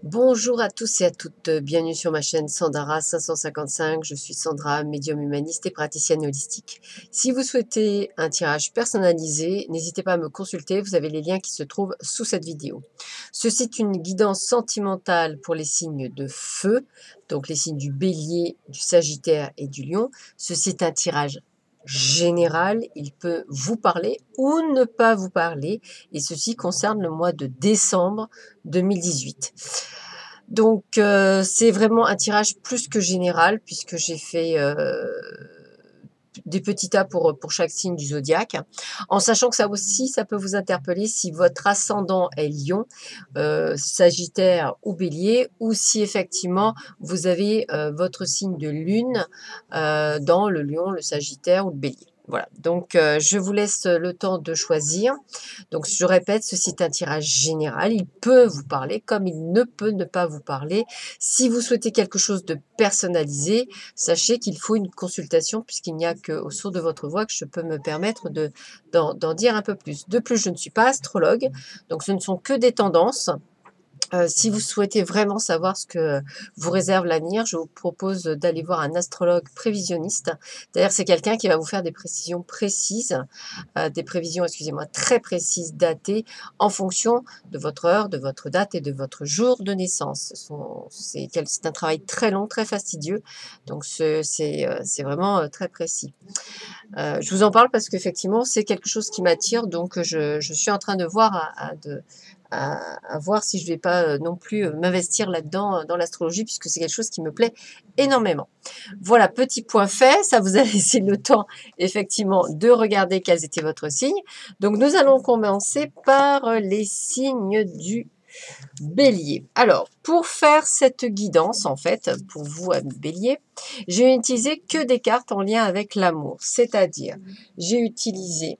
Bonjour à tous et à toutes, bienvenue sur ma chaîne Sandara 555. Je suis Sandra, médium humaniste et praticienne holistique. Si vous souhaitez un tirage personnalisé, n'hésitez pas à me consulter, vous avez les liens qui se trouvent sous cette vidéo. Ceci est une guidance sentimentale pour les signes de feu, donc les signes du bélier, du sagittaire et du lion. Ceci est un tirage général, il peut vous parler ou ne pas vous parler, et ceci concerne le mois de décembre 2018. Donc, c'est vraiment un tirage plus que général puisque j'ai fait des petits tas pour chaque signe du zodiaque, en sachant que ça aussi, ça peut vous interpeller si votre ascendant est Lion, Sagittaire ou Bélier, ou si effectivement vous avez votre signe de lune dans le Lion, le Sagittaire ou le Bélier. Voilà, donc je vous laisse le temps de choisir. Donc je répète, ceci est un tirage général, il peut vous parler comme il ne peut ne pas vous parler. Si vous souhaitez quelque chose de personnalisé, sachez qu'il faut une consultation puisqu'il n'y a qu'au son de votre voix que je peux me permettre d'en dire un peu plus. De plus, je ne suis pas astrologue, donc ce ne sont que des tendances. Si vous souhaitez vraiment savoir ce que vous réserve l'avenir, je vous propose d'aller voir un astrologue prévisionniste. D'ailleurs, c'est quelqu'un qui va vous faire des précisions précises, des prévisions, excusez-moi, très précises, datées, en fonction de votre heure, de votre date et de votre jour de naissance. C'est un travail très long, très fastidieux, donc c'est vraiment très précis. Je vous en parle parce qu'effectivement, c'est quelque chose qui m'attire, donc je suis en train de voir à voir si je ne vais pas non plus m'investir là-dedans, dans l'astrologie, puisque c'est quelque chose qui me plaît énormément. Voilà, petit point fait, ça vous a laissé le temps effectivement de regarder quels étaient votre signe. Donc nous allons commencer par les signes du Bélier. Alors, pour faire cette guidance, en fait, pour vous, amis Bélier, j'ai utilisé que des cartes en lien avec l'amour. C'est-à-dire, j'ai utilisé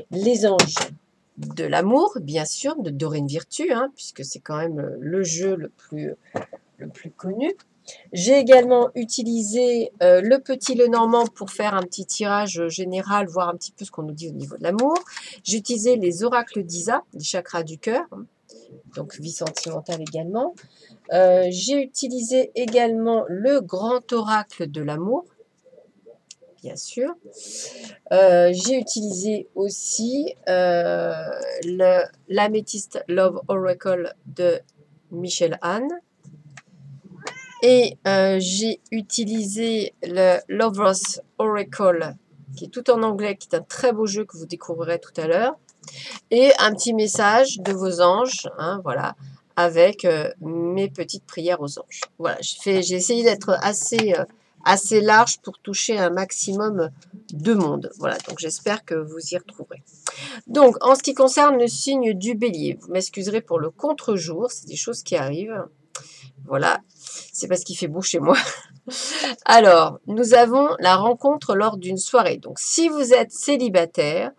les anges de l'amour, bien sûr, de Dorine Virtue, hein, puisque c'est quand même le jeu le plus connu. J'ai également utilisé le petit Lenormand pour faire un petit tirage général, voir un petit peu ce qu'on nous dit au niveau de l'amour. J'ai utilisé les oracles d'Isa, les chakras du cœur, donc vie sentimentale également. J'ai utilisé également le grand oracle de l'amour, bien sûr. J'ai utilisé aussi l'améthyste Love Oracle de Michel Anne. Et j'ai utilisé le Lovers Oracle, qui est tout en anglais, qui est un très beau jeu que vous découvrirez tout à l'heure. Et un petit message de vos anges, hein, voilà, avec mes petites prières aux anges. Voilà, j'ai essayé d'être assez large pour toucher un maximum de monde. Voilà, donc j'espère que vous y retrouverez. Donc, en ce qui concerne le signe du Bélier, vous m'excuserez pour le contre-jour, c'est des choses qui arrivent. Voilà, c'est parce qu'il fait beau chez moi. Alors, nous avons la rencontre lors d'une soirée. Donc, si vous êtes célibataire,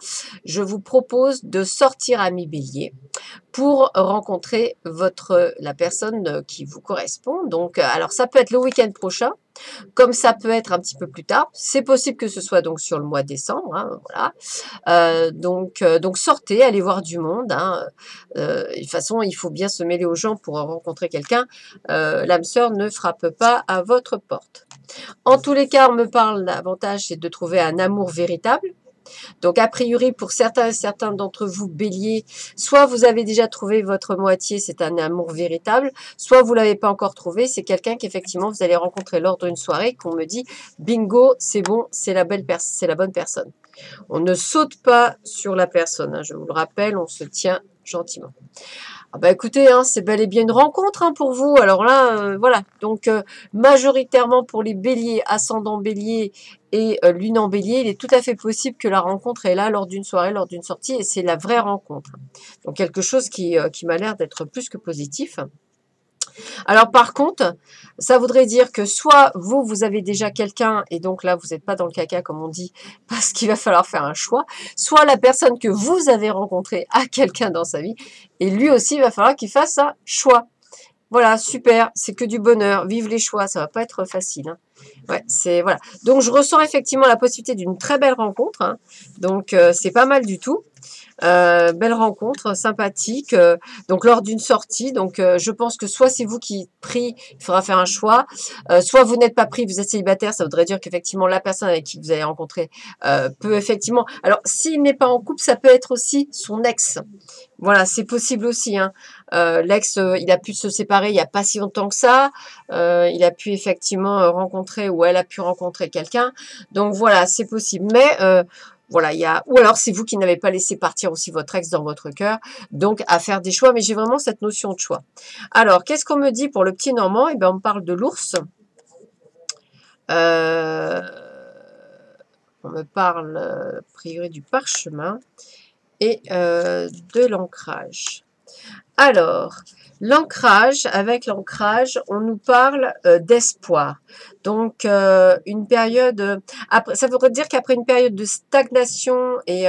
je vous propose de sortir ami Bélier pour rencontrer la personne qui vous correspond. Donc, alors ça peut être le week-end prochain, comme ça peut être un petit peu plus tard. C'est possible que ce soit donc sur le mois de décembre, hein, voilà. Donc sortez, allez voir du monde, hein. De toute façon, il faut bien se mêler aux gens pour rencontrer quelqu'un. L'âme sœur ne frappe pas à votre porte. En tous les cas, on me parle, l'avantage, c'est de trouver un amour véritable. Donc, a priori, pour certains d'entre vous, Bélier, soit vous avez déjà trouvé votre moitié, c'est un amour véritable, soit vous ne l'avez pas encore trouvé, c'est quelqu'un qu'effectivement vous allez rencontrer lors d'une soirée, qu'on me dit, bingo, c'est bon, c'est la bonne personne. On ne saute pas sur la personne, hein, je vous le rappelle, on se tient gentiment. Ah bah écoutez, hein, c'est bel et bien une rencontre, hein, pour vous. Alors là, voilà. Donc, majoritairement pour les béliers, ascendant bélier et lune en bélier, il est tout à fait possible que la rencontre est là lors d'une soirée, lors d'une sortie, et c'est la vraie rencontre. Donc, quelque chose qui m'a l'air d'être plus que positif. Alors par contre, ça voudrait dire que soit vous avez déjà quelqu'un et donc là, vous n'êtes pas dans le caca comme on dit parce qu'il va falloir faire un choix, soit la personne que vous avez rencontrée a quelqu'un dans sa vie et lui aussi, il va falloir qu'il fasse un choix. Voilà, super, c'est que du bonheur, vive les choix, ça va pas être facile, hein. Ouais, voilà. Donc je ressens effectivement la possibilité d'une très belle rencontre, hein. Donc c'est pas mal du tout. Belle rencontre, sympathique. Donc lors d'une sortie, donc je pense que soit c'est vous qui pris, il faudra faire un choix, soit vous n'êtes pas pris, vous êtes célibataire, ça voudrait dire qu'effectivement la personne avec qui vous allez rencontrer peut effectivement. Alors s'il n'est pas en couple, ça peut être aussi son ex. Voilà, c'est possible aussi, hein. L'ex, il a pu se séparer il n'y a pas si longtemps que ça. Il a pu effectivement rencontrer ou elle a pu rencontrer quelqu'un. Donc voilà, c'est possible. Mais voilà, il y a ou alors c'est vous qui n'avez pas laissé partir aussi votre ex dans votre cœur. Donc à faire des choix. Mais j'ai vraiment cette notion de choix. Alors, qu'est-ce qu'on me dit pour le petit Normand? Eh bien, on me parle de l'ours. Euh, on me parle, a priori, du parchemin et de l'ancrage. Alors, l'ancrage, avec l'ancrage, on nous parle d'espoir. Donc, une période, après, ça voudrait dire qu'après une période de stagnation et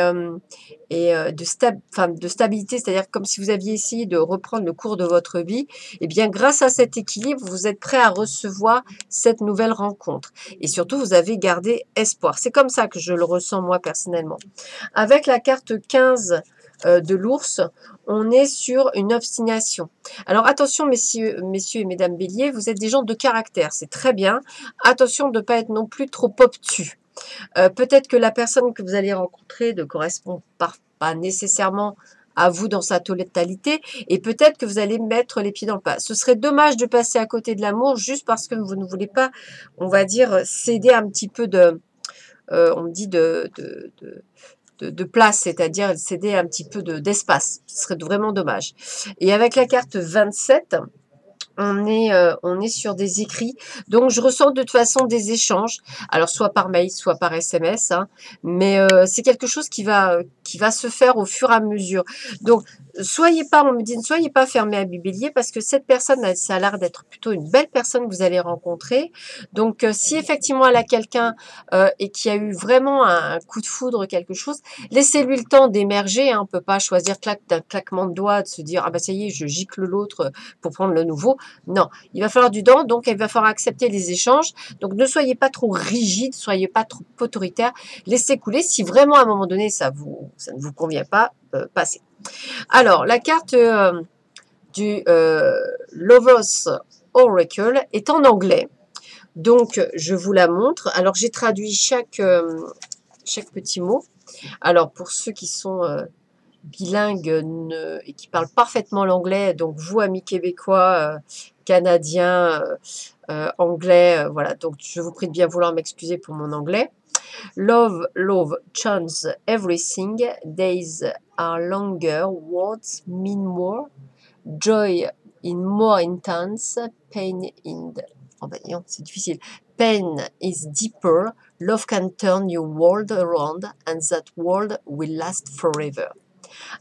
de stabilité, c'est-à-dire comme si vous aviez essayé de reprendre le cours de votre vie, eh bien, grâce à cet équilibre, vous êtes prêt à recevoir cette nouvelle rencontre. Et surtout, vous avez gardé espoir. C'est comme ça que je le ressens moi personnellement. Avec la carte 15 de l'ours, on est sur une obstination. Alors attention messieurs et mesdames béliers, vous êtes des gens de caractère, c'est très bien. Attention de ne pas être non plus trop obtus. Peut-être que la personne que vous allez rencontrer ne correspond pas nécessairement à vous dans sa totalité et peut-être que vous allez mettre les pieds dans le plat. Ce serait dommage de passer à côté de l'amour juste parce que vous ne voulez pas, on va dire, céder un petit peu de, on me dit de place, c'est-à-dire céder un petit peu d'espace. Ce serait vraiment dommage. Et avec la carte 27, on est sur des écrits. Donc, je ressens de toute façon des échanges. Alors, soit par mail, soit par SMS. Hein, mais c'est quelque chose qui va se faire au fur et à mesure. Donc, soyez pas, on me dit, ne soyez pas fermés à Bélier parce que cette personne, ça a l'air d'être plutôt une belle personne que vous allez rencontrer. Donc, si effectivement elle a quelqu'un et qui a eu vraiment un coup de foudre, quelque chose, laissez-lui le temps d'émerger. Hein, on ne peut pas choisir d'un claquement de doigts, de se dire, ah bah ça y est, je gicle l'autre pour prendre le nouveau. Non, il va falloir du temps, donc il va falloir accepter les échanges. Donc ne soyez pas trop rigide, soyez pas trop autoritaire. Laissez couler. Si vraiment à un moment donné ça ne vous convient pas, passez. Alors la carte du Lovers Oracle est en anglais. Donc je vous la montre. Alors j'ai traduit chaque petit mot. Alors pour ceux qui sont bilingues et qui parlent parfaitement l'anglais, donc vous amis québécois, canadiens, anglais, voilà, donc je vous prie de bien vouloir m'excuser pour mon anglais. Love, love, chance, everything, days are longer, words mean more, joy in more intense, pain in the... Oh ben non, c'est difficile. Pain is deeper, love can turn your world around, and that world will last forever.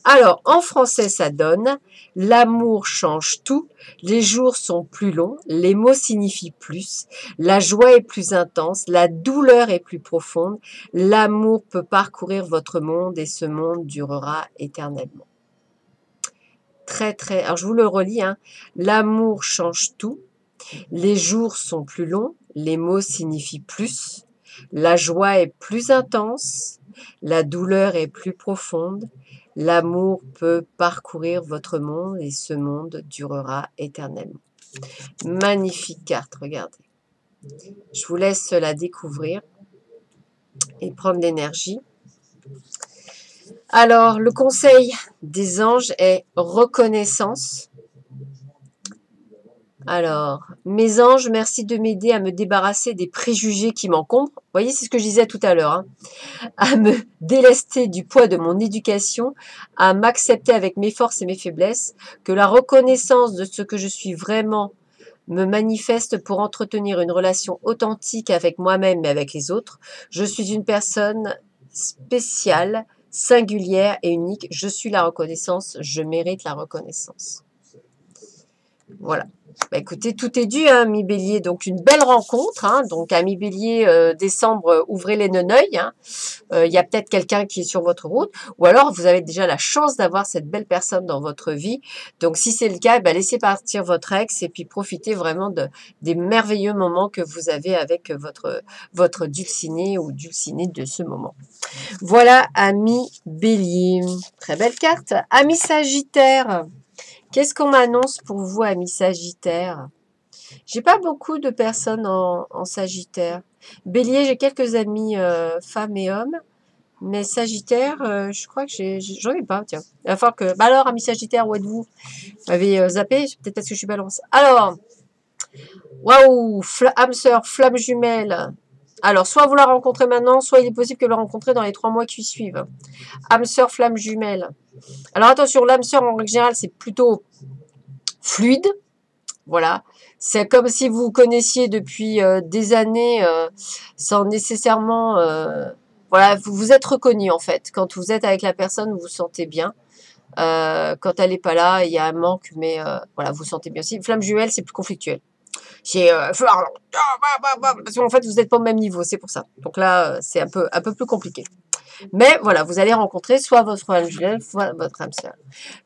Alors, en français, ça donne « L'amour change tout, les jours sont plus longs, les mots signifient plus, la joie est plus intense, la douleur est plus profonde, l'amour peut parcourir votre monde et ce monde durera éternellement. » Très, très... Alors, je vous le relis. Hein. L'amour change tout, les jours sont plus longs, les mots signifient plus, la joie est plus intense, la douleur est plus profonde, l'amour peut parcourir votre monde et ce monde durera éternellement. Magnifique carte, regardez. Je vous laisse la découvrir et prendre l'énergie. Alors, le conseil des anges est reconnaissance. Alors, mes anges, merci de m'aider à me débarrasser des préjugés qui m'encombrent. Vous voyez, c'est ce que je disais tout à l'heure. Hein, à me délester du poids de mon éducation, à m'accepter avec mes forces et mes faiblesses, que la reconnaissance de ce que je suis vraiment me manifeste pour entretenir une relation authentique avec moi-même et avec les autres. Je suis une personne spéciale, singulière et unique. Je suis la reconnaissance, je mérite la reconnaissance. Voilà. Bah, écoutez, tout est dû, hein, mi Bélier. Donc, une belle rencontre. Hein, donc, à mi Bélier, décembre, ouvrez les neneuils. Hein. Il y a peut-être quelqu'un qui est sur votre route. Ou alors, vous avez déjà la chance d'avoir cette belle personne dans votre vie. Donc, si c'est le cas, bah, laissez partir votre ex et puis profitez vraiment des merveilleux moments que vous avez avec votre dulciné ou dulciné de ce moment. Voilà, ami Bélier. Très belle carte. Ami Sagittaire. Qu'est-ce qu'on m'annonce pour vous, ami Sagittaire? J'ai pas beaucoup de personnes en Sagittaire. Bélier, j'ai quelques amis femmes et hommes. Mais Sagittaire, je crois que j'en ai pas, tiens. Il va falloir que... Bah alors, ami Sagittaire, où êtes-vous? Vous m'avez zappé, peut-être parce que je suis balance. Alors, waouh, âme sœur, flamme jumelle. Alors, soit vous la rencontrez maintenant, soit il est possible que vous la rencontrez dans les 3 mois qui suivent. Âme sœur, flamme jumelle. Alors attention, l'âme sœur, en règle générale, c'est plutôt fluide. Voilà. C'est comme si vous vous connaissiez depuis des années sans nécessairement... voilà, vous vous êtes reconnu en fait. Quand vous êtes avec la personne, vous vous sentez bien. Quand elle n'est pas là, il y a un manque, mais voilà, vous vous sentez bien. Si flamme jumelle, c'est plus conflictuel. C'est parce qu'en fait, vous n'êtes pas au même niveau, c'est pour ça. Donc là, c'est un peu plus compliqué. Mais voilà, vous allez rencontrer soit votre flamme jumelle, soit votre âme sœur.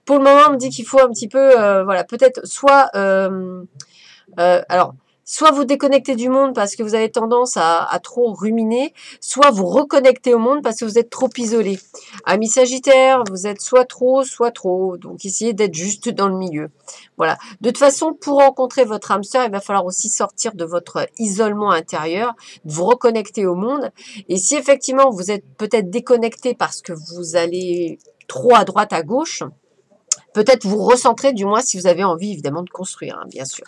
Pour le moment, on me dit qu'il faut un petit peu, voilà, peut-être soit... alors, soit vous déconnectez du monde parce que vous avez tendance à trop ruminer, soit vous reconnectez au monde parce que vous êtes trop isolé. Ami Sagittaire, vous êtes soit trop, soit trop. Donc, essayez d'être juste dans le milieu. Voilà. De toute façon, pour rencontrer votre âme sœur, il va falloir aussi sortir de votre isolement intérieur, vous reconnecter au monde. Et si effectivement, vous êtes peut-être déconnecté parce que vous allez trop à droite, à gauche, peut-être vous recentrer, du moins si vous avez envie évidemment de construire, hein, bien sûr.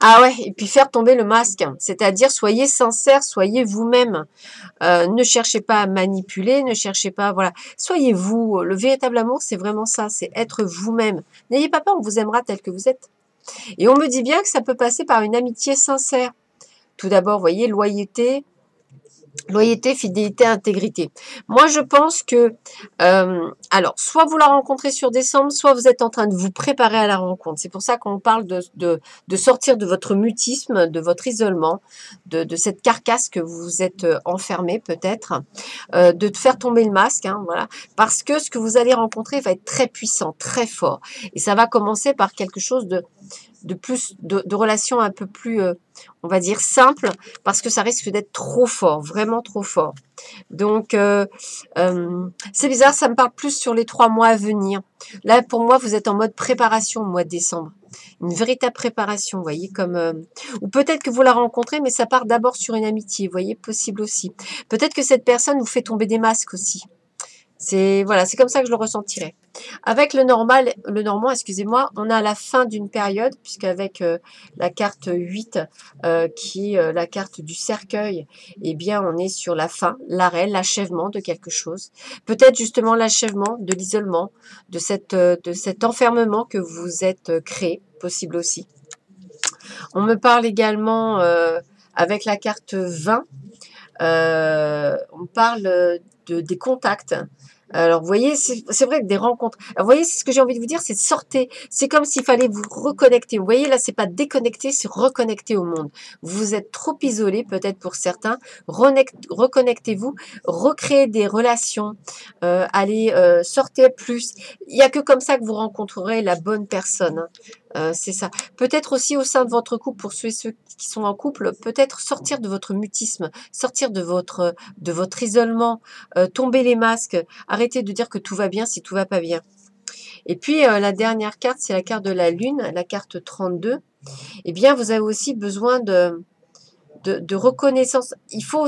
Ah ouais, et puis faire tomber le masque, c'est-à-dire soyez sincère, soyez vous-même. Ne cherchez pas à manipuler, ne cherchez pas, voilà, soyez vous. Le véritable amour, c'est vraiment ça, c'est être vous-même. N'ayez pas peur, on vous aimera tel que vous êtes. Et on me dit bien que ça peut passer par une amitié sincère. Tout d'abord, voyez, loyauté, fidélité, intégrité. Moi, je pense que, alors, soit vous la rencontrez sur décembre, soit vous êtes en train de vous préparer à la rencontre. C'est pour ça qu'on parle de sortir de votre mutisme, de votre isolement, de cette carcasse que vous êtes enfermé peut-être, de faire tomber le masque, hein, voilà, parce que ce que vous allez rencontrer va être très puissant, très fort. Et ça va commencer par quelque chose de relations un peu plus, on va dire, simples, parce que ça risque d'être trop fort, vraiment trop fort. Donc, c'est bizarre, ça me parle plus sur les 3 mois à venir. Là, pour moi, vous êtes en mode préparation au mois de décembre. Une véritable préparation, vous voyez, comme... ou peut-être que vous la rencontrez, mais ça part d'abord sur une amitié, vous voyez, possible aussi. Peut-être que cette personne vous fait tomber des masques aussi. C'est voilà, c'est comme ça que je le ressentirais. Avec le normand, excusez-moi, on a la fin d'une période, puisqu'avec la carte 8, qui est la carte du cercueil, eh bien, on est sur la fin, l'arrêt, l'achèvement de quelque chose. Peut-être justement l'achèvement de l'isolement, de cet enfermement que vous êtes créé, possible aussi. On me parle également, avec la carte 20, on parle des contacts. Alors, vous voyez, c'est vrai que des rencontres. Alors, vous voyez, ce que j'ai envie de vous dire, c'est sortez. C'est comme s'il fallait vous reconnecter. Vous voyez, là, c'est pas déconnecter, c'est reconnecter au monde. Vous êtes trop isolé, peut-être pour certains. Reconnectez-vous, recréez des relations. Allez, sortez plus. Il n'y a que comme ça que vous rencontrerez la bonne personne. Hein. C'est ça. Peut-être aussi au sein de votre couple, pour ceux qui sont en couple, peut-être sortir de votre mutisme, sortir de votre isolement, tomber les masques, arrêtez de dire que tout va bien si tout va pas bien. Et puis la dernière carte, c'est la carte de la Lune, la carte 32. Eh bien, vous avez aussi besoin de reconnaissance. Il faut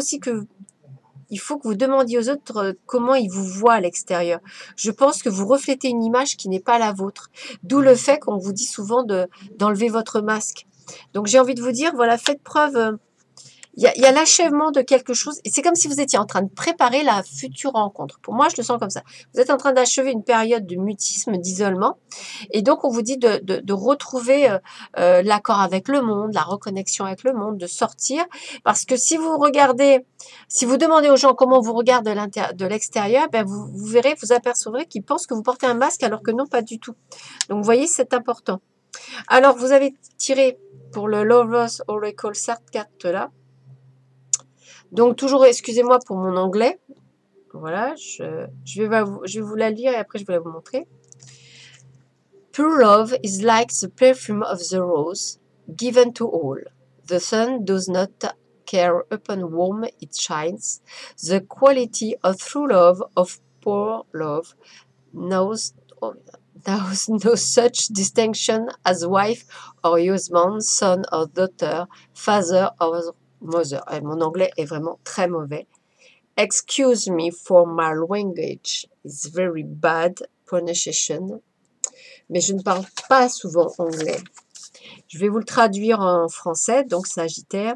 que vous demandiez aux autres comment ils vous voient à l'extérieur. Je pense que vous reflétez une image qui n'est pas la vôtre. D'où le fait qu'on vous dit souvent d'enlever votre masque. Donc j'ai envie de vous dire, voilà, faites preuve. Il y a l'achèvement de quelque chose. Et c'est comme si vous étiez en train de préparer la future rencontre. Pour moi, je le sens comme ça. Vous êtes en train d'achever une période de mutisme, d'isolement. Et donc, on vous dit de retrouver l'accord avec le monde, la reconnexion avec le monde, de sortir. Parce que si vous regardez, si vous demandez aux gens comment vous regardent de l'extérieur, ben vous verrez, vous apercevrez qu'ils pensent que vous portez un masque alors que non, pas du tout. Donc, vous voyez, c'est important. Alors, vous avez tiré pour le Lovers Oracle cette carte-là. Donc, toujours, excusez-moi pour mon anglais. Voilà, je vais vous la lire et après je vais la vous montrer. Pure love is like the perfume of the rose, given to all. The sun does not care upon whom it shines. The quality of true love, of pure love, knows no such distinction as wife or husband, son or daughter, father or mother. Mon anglais est vraiment très mauvais. Excuse me for my language. It's very bad pronunciation. Mais je ne parle pas souvent anglais. Je vais vous le traduire en français, donc Sagittaire.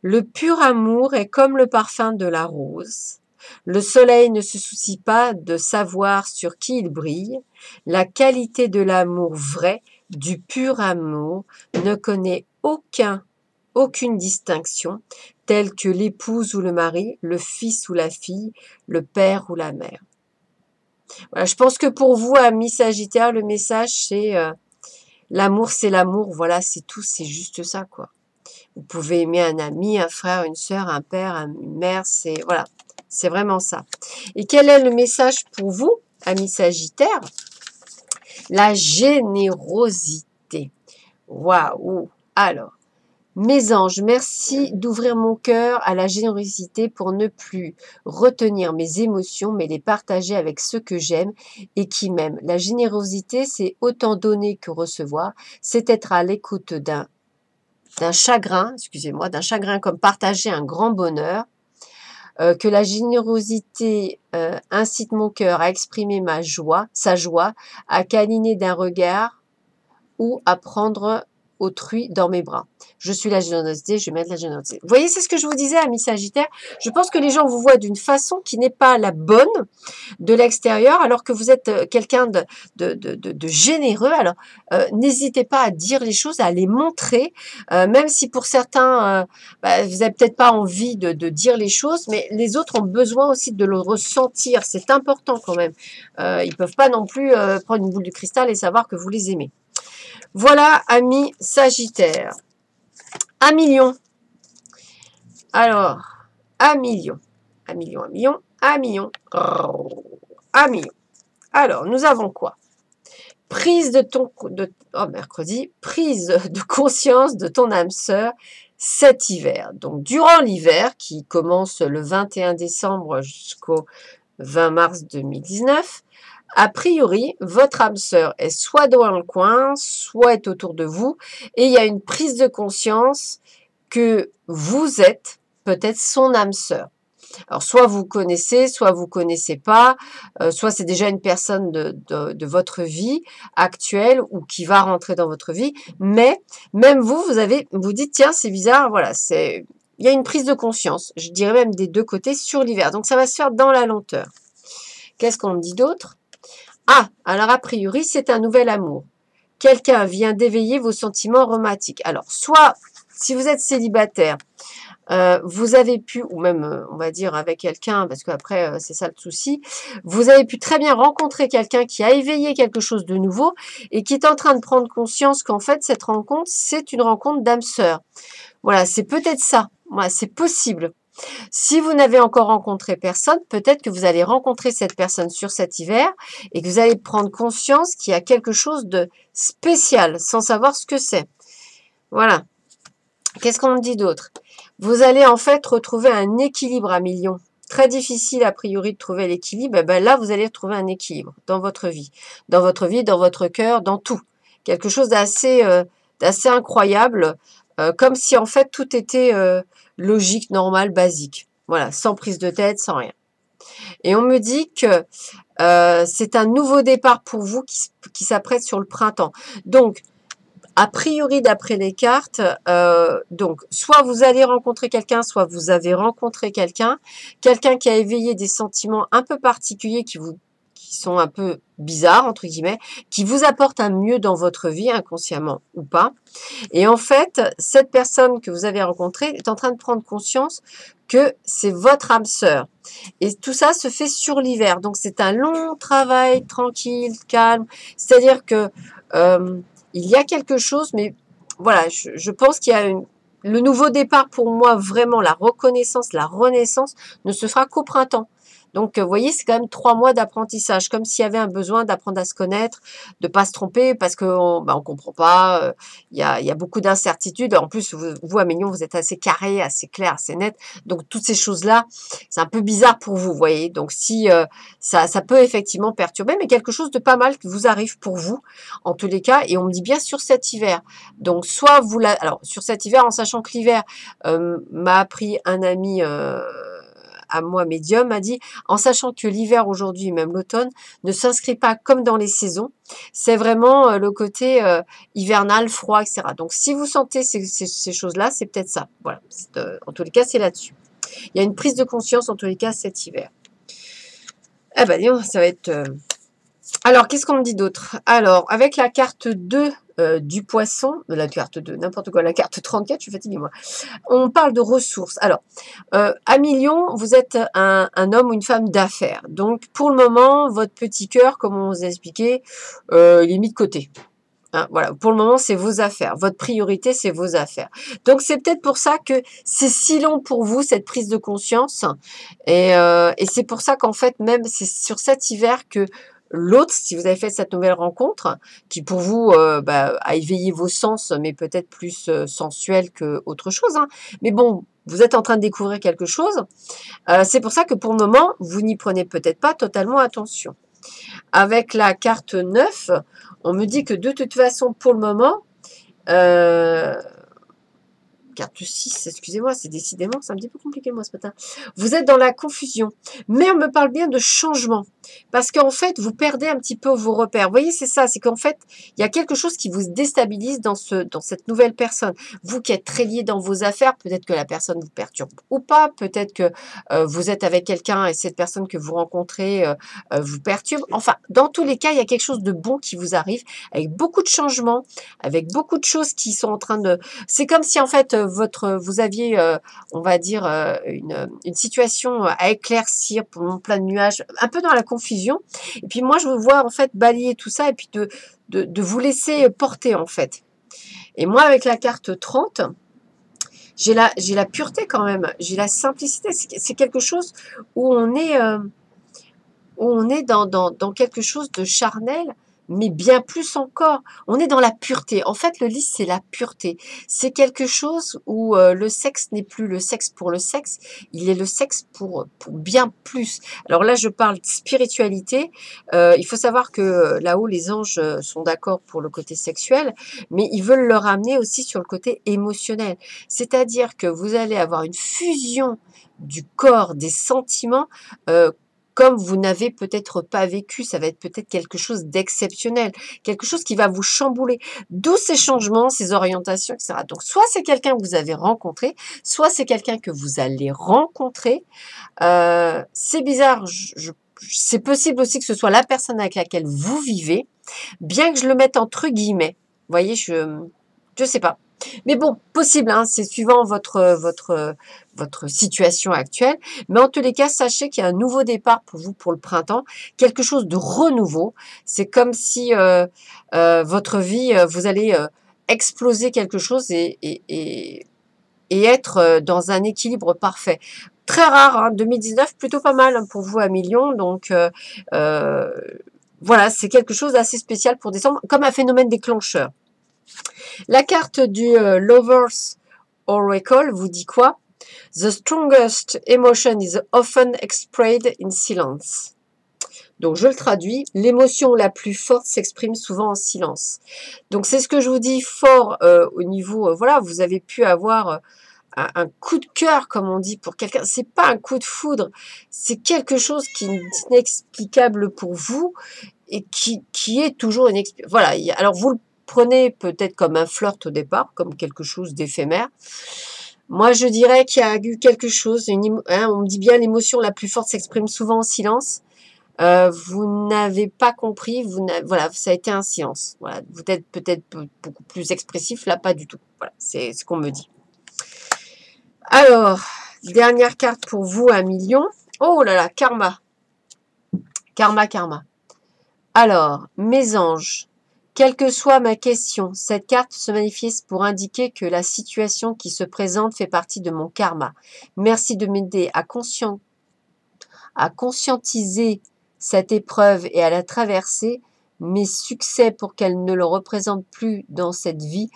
Le pur amour est comme le parfum de la rose. Le soleil ne se soucie pas de savoir sur qui il brille. La qualité de l'amour vrai, du pur amour, ne connaît aucune distinction, telle que l'épouse ou le mari, le fils ou la fille, le père ou la mère. Voilà, je pense que pour vous, amis Sagittaire, le message c'est l'amour, c'est l'amour. Voilà, c'est tout, c'est juste ça, quoi. Vous pouvez aimer un ami, un frère, une sœur, un père, une mère, c'est voilà, c'est vraiment ça. Et quel est le message pour vous, amis Sagittaire? La générosité. Waouh! Alors, mes anges, merci d'ouvrir mon cœur à la générosité pour ne plus retenir mes émotions, mais les partager avec ceux que j'aime et qui m'aiment. La générosité, c'est autant donner que recevoir. C'est être à l'écoute d'un chagrin, excusez-moi, d'un chagrin comme partager un grand bonheur. Que la générosité incite mon cœur à exprimer sa joie, à câliner d'un regard ou à prendre autrui dans mes bras. Je suis la générosité, je vais mettre la générosité. Vous voyez, c'est ce que je vous disais, amis Sagittaire. Je pense que les gens vous voient d'une façon qui n'est pas la bonne de l'extérieur, alors que vous êtes quelqu'un de généreux. Alors, n'hésitez pas à dire les choses, à les montrer, même si pour certains, vous n'avez peut-être pas envie de dire les choses, mais les autres ont besoin aussi de le ressentir. C'est important quand même. Ils ne peuvent pas non plus prendre une boule de cristal et savoir que vous les aimez. Voilà, amis Sagittaire. 1 million. Alors, 1 million. 1 million, 1 million, 1 million. 1 million. Alors, nous avons quoi? Prise prise de conscience de ton âme sœur cet hiver. Donc, durant l'hiver, qui commence le 21 décembre jusqu'au 20 mars 2019, a priori, votre âme sœur est soit dans le coin, soit est autour de vous, et il y a une prise de conscience que vous êtes peut-être son âme sœur. Alors, soit vous connaissez, soit vous connaissez pas, soit c'est déjà une personne de votre vie actuelle ou qui va rentrer dans votre vie, mais même vous dites, tiens, c'est bizarre, voilà, il y a une prise de conscience, je dirais même des deux côtés sur l'hiver, donc ça va se faire dans la lenteur. Qu'est-ce qu'on me dit d'autre? Ah, alors a priori, c'est un nouvel amour. Quelqu'un vient d'éveiller vos sentiments romantiques. Alors, soit, si vous êtes célibataire, vous avez pu, ou même, on va dire, avec quelqu'un, parce qu'après, c'est ça le souci, vous avez pu très bien rencontrer quelqu'un qui a éveillé quelque chose de nouveau et qui est en train de prendre conscience qu'en fait, cette rencontre, c'est une rencontre d'âme sœur. Voilà, c'est peut-être ça. Voilà, c'est possible. Si vous n'avez encore rencontré personne, peut-être que vous allez rencontrer cette personne sur cet hiver et que vous allez prendre conscience qu'il y a quelque chose de spécial sans savoir ce que c'est. Voilà. Qu'est-ce qu'on me dit d'autre? Vous allez en fait retrouver un équilibre à millions. Très difficile a priori de trouver l'équilibre. Et ben là, vous allez retrouver un équilibre dans votre vie. Dans votre vie, dans votre cœur, dans tout. Quelque chose d'assez incroyable. Comme si en fait tout était logique, normal, basique. Voilà, sans prise de tête, sans rien. Et on me dit que c'est un nouveau départ pour vous qui s'apprête sur le printemps. Donc, a priori, d'après les cartes, donc soit vous allez rencontrer quelqu'un, soit vous avez rencontré quelqu'un qui a éveillé des sentiments un peu particuliers qui sont un peu bizarres, entre guillemets, qui vous apportent un mieux dans votre vie, inconsciemment ou pas. Et en fait, cette personne que vous avez rencontrée est en train de prendre conscience que c'est votre âme sœur. Et tout ça se fait sur l'hiver. Donc, c'est un long travail, tranquille, calme. C'est-à-dire que il y a quelque chose, mais voilà, je pense qu'il y a le nouveau départ pour moi, vraiment, la reconnaissance, la renaissance, ne se fera qu'au printemps. Donc, vous voyez, c'est quand même 3 mois d'apprentissage, comme s'il y avait un besoin d'apprendre à se connaître, de pas se tromper, parce qu'on on comprend pas, il y a beaucoup d'incertitudes. En plus, vous, à Mignon, vous êtes assez carré, assez clair, assez net. Donc, toutes ces choses-là, c'est un peu bizarre pour vous, vous voyez. Donc, si ça peut effectivement perturber, mais quelque chose de pas mal qui vous arrive pour vous, en tous les cas. Et on me dit bien sur cet hiver. Donc, soit vous alors, sur cet hiver, en sachant que l'hiver m'a appris un ami à moi, médium, m'a dit, en sachant que l'hiver aujourd'hui, même l'automne, ne s'inscrit pas comme dans les saisons. C'est vraiment le côté hivernal, froid, etc. Donc, si vous sentez ces choses-là, c'est peut-être ça. Voilà. En tous les cas, c'est là-dessus. Il y a une prise de conscience, en tous les cas, cet hiver. Eh ben, disons, ça va être... Alors, qu'est-ce qu'on me dit d'autre? Alors, avec la carte 2 du poisson, la carte 2, n'importe quoi, la carte 34, je suis fatiguée, moi. On parle de ressources. Alors, à Million, vous êtes un homme ou une femme d'affaires. Donc, pour le moment, votre petit cœur, comme on vous a expliqué, il est mis de côté. Hein, voilà, pour le moment, c'est vos affaires. Votre priorité, c'est vos affaires. Donc, c'est peut-être pour ça que c'est si long pour vous, cette prise de conscience. Et c'est pour ça qu'en fait, même, c'est sur cet hiver que l'autre, si vous avez fait cette nouvelle rencontre, qui pour vous a éveillé vos sens, mais peut-être plus sensuel qu'autre chose. Hein. Mais bon, vous êtes en train de découvrir quelque chose. C'est pour ça que pour le moment, vous n'y prenez peut-être pas totalement attention. Avec la carte 9, on me dit que de toute façon, pour le moment, carte 6, excusez-moi, c'est décidément, c'est un petit peu compliqué moi ce matin. Vous êtes dans la confusion. Mais on me parle bien de changement. Parce qu'en fait, vous perdez un petit peu vos repères. Vous voyez, c'est ça, c'est qu'en fait, il y a quelque chose qui vous déstabilise dans cette nouvelle personne. Vous qui êtes très lié dans vos affaires, peut-être que la personne vous perturbe ou pas. Peut-être que vous êtes avec quelqu'un et cette personne que vous rencontrez vous perturbe. Enfin, dans tous les cas, il y a quelque chose de bon qui vous arrive avec beaucoup de changements, avec beaucoup de choses qui sont en train de... C'est comme si en fait, vous aviez, on va dire, une situation à éclaircir pour mon plein de nuages, un peu dans la confusion. Et puis moi, je vous vois en fait balayer tout ça et puis de vous laisser porter en fait. Et moi, avec la carte 30, j'ai la pureté quand même, j'ai la simplicité. C'est quelque chose où on est, dans quelque chose de charnel, mais bien plus encore. On est dans la pureté. En fait, le lys, c'est la pureté. C'est quelque chose où le sexe n'est plus le sexe pour le sexe, il est le sexe pour bien plus. Alors là, je parle de spiritualité. Il faut savoir que là-haut, les anges sont d'accord pour le côté sexuel, mais ils veulent le ramener aussi sur le côté émotionnel. C'est-à-dire que vous allez avoir une fusion du corps, des sentiments, comme vous n'avez peut-être pas vécu, ça va être peut-être quelque chose d'exceptionnel, quelque chose qui va vous chambouler. D'où ces changements, ces orientations, etc. Donc, soit c'est quelqu'un que vous avez rencontré, soit c'est quelqu'un que vous allez rencontrer. C'est bizarre, c'est possible aussi que ce soit la personne avec laquelle vous vivez, bien que je le mette entre guillemets. Vous voyez, je sais pas. Mais bon, possible, hein, c'est suivant votre situation actuelle. Mais en tous les cas, sachez qu'il y a un nouveau départ pour vous pour le printemps, quelque chose de renouveau. C'est comme si votre vie, vous allez exploser quelque chose et être dans un équilibre parfait. Très rare, hein, 2019, plutôt pas mal hein, pour vous à Million. Donc voilà, c'est quelque chose d'assez spécial pour décembre, comme un phénomène déclencheur. La carte du Lovers Oracle vous dit quoi? The strongest emotion is often expressed in silence. Donc, je le traduis. L'émotion la plus forte s'exprime souvent en silence. Donc, c'est ce que je vous dis fort au niveau... voilà, vous avez pu avoir un coup de cœur, comme on dit, pour quelqu'un. C'est pas un coup de foudre. C'est quelque chose qui est inexplicable pour vous et qui est toujours inexplicable. Voilà. Alors, vous le prenez peut-être comme un flirt au départ, comme quelque chose d'éphémère. Moi, je dirais qu'il y a eu quelque chose, on me dit bien l'émotion la plus forte s'exprime souvent en silence. Vous n'avez pas compris, voilà, ça a été un silence. Voilà, vous êtes peut-être beaucoup plus expressif, là pas du tout. Voilà, c'est ce qu'on me dit. Alors, dernière carte pour vous, à Million. Oh là là, karma. Karma, karma. Alors, mes anges, Quelle que soit ma question, cette carte se manifeste pour indiquer que la situation qui se présente fait partie de mon karma. Merci de m'aider à conscientiser cette épreuve et à la traverser, mes succès pour qu'elle ne le représente plus dans cette vie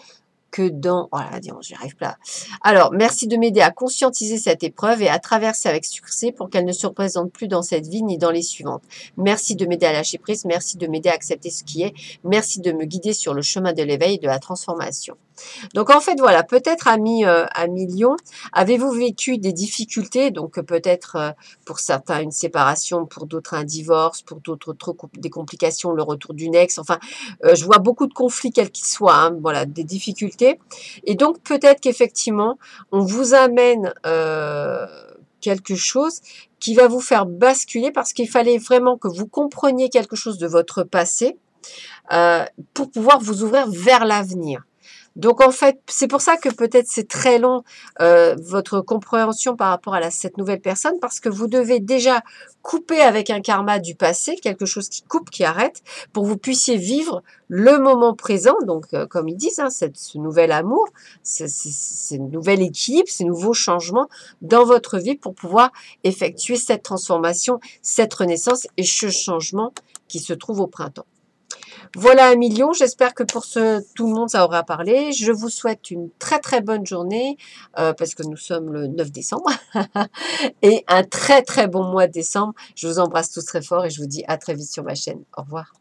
que dans... Oh là, j'y arrive pas. Alors, merci de m'aider à conscientiser cette épreuve et à traverser avec succès pour qu'elle ne se représente plus dans cette vie ni dans les suivantes. Merci de m'aider à lâcher prise, merci de m'aider à accepter ce qui est, merci de me guider sur le chemin de l'éveil et de la transformation. Donc en fait, voilà, peut-être ami Lion, avez-vous vécu des difficultés, donc peut-être pour certains une séparation, pour d'autres un divorce, pour d'autres des complications, le retour d'une ex, enfin, je vois beaucoup de conflits quels qu'ils soient, hein, voilà, des difficultés. Et donc peut-être qu'effectivement, on vous amène quelque chose qui va vous faire basculer parce qu'il fallait vraiment que vous compreniez quelque chose de votre passé pour pouvoir vous ouvrir vers l'avenir. Donc en fait, c'est pour ça que peut-être c'est très long votre compréhension par rapport à cette nouvelle personne, parce que vous devez déjà couper avec un karma du passé, quelque chose qui coupe, qui arrête, pour que vous puissiez vivre le moment présent, donc comme ils disent, hein, ce nouvel amour, ce nouvel équilibre, ces nouveaux changements dans votre vie pour pouvoir effectuer cette transformation, cette renaissance et ce changement qui se trouve au printemps. Voilà 1 million, j'espère que pour tout le monde ça aura parlé. Je vous souhaite une très très bonne journée parce que nous sommes le 9 décembre et un très très bon mois de décembre. Je vous embrasse tous très fort et je vous dis à très vite sur ma chaîne. Au revoir.